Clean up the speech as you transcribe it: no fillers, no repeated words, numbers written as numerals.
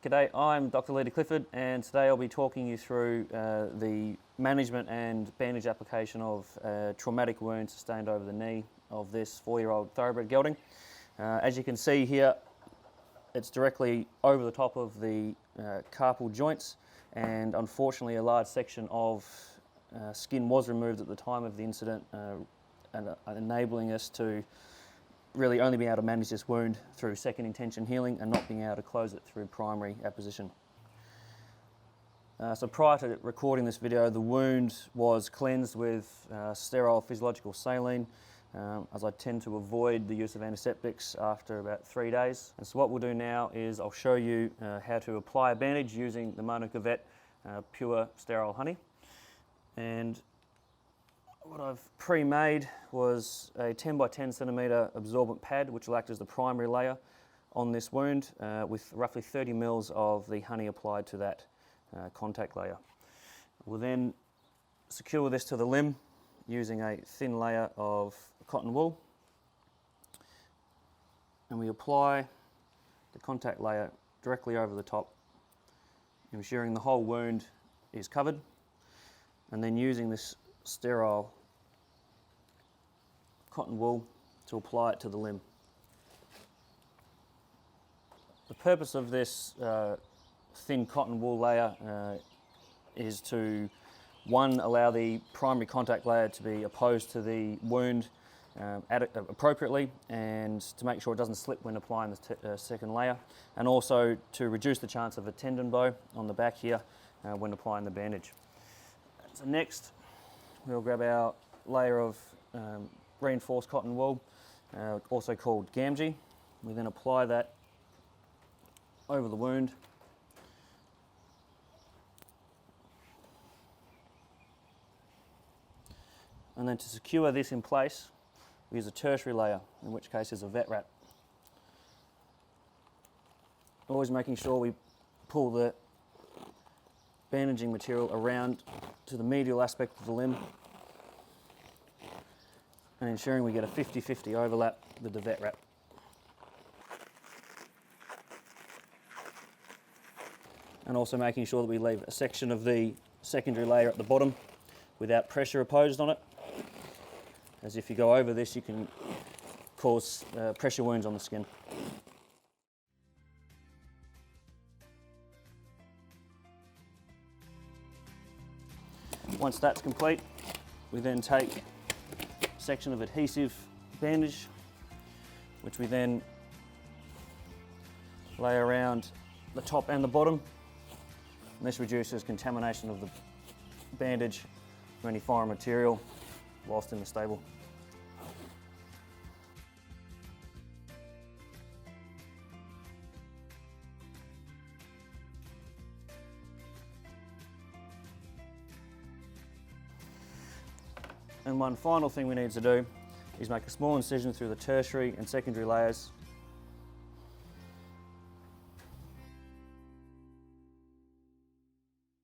G'day, I'm Dr. Leader Clifford, and today I'll be talking you through the management and bandage application of a traumatic wound sustained over the knee of this 4-year-old thoroughbred gelding. As you can see here, it's directly over the top of the carpal joints, and unfortunately a large section of skin was removed at the time of the incident, enabling us to really only being able to manage this wound through second intention healing and not being able to close it through primary apposition. So prior to recording this video, the wound was cleansed with sterile physiological saline, as I tend to avoid the use of antiseptics after about 3 days. And so what we'll do now is I'll show you how to apply a bandage using the Mānuka Vet pure sterile honey. And what I've pre-made was a 10 by 10 centimetre absorbent pad, which will act as the primary layer on this wound, with roughly 30 mils of the honey applied to that contact layer. We'll then secure this to the limb using a thin layer of cotton wool, and we apply the contact layer directly over the top, ensuring the whole wound is covered, and then using this sterile cotton wool to apply it to the limb. The purpose of this thin cotton wool layer is to, one, allow the primary contact layer to be opposed to the wound appropriately, and to make sure it doesn't slip when applying the second layer, and also to reduce the chance of a tendon bow on the back here when applying the bandage. So next, we'll grab our layer of reinforced cotton wool, also called gamgee. We then apply that over the wound. And then to secure this in place, we use a tertiary layer, in which case is a vet wrap. Always making sure we pull the bandaging material around to the medial aspect of the limb, and ensuring we get a 50-50 overlap with the vet wrap. And also making sure that we leave a section of the secondary layer at the bottom without pressure opposed on it, as if you go over this you can cause pressure wounds on the skin. Once that's complete, we then take a section of adhesive bandage, which we then lay around the top and the bottom. And this reduces contamination of the bandage from any foreign material whilst in the stable. And one final thing we need to do is make a small incision through the tertiary and secondary layers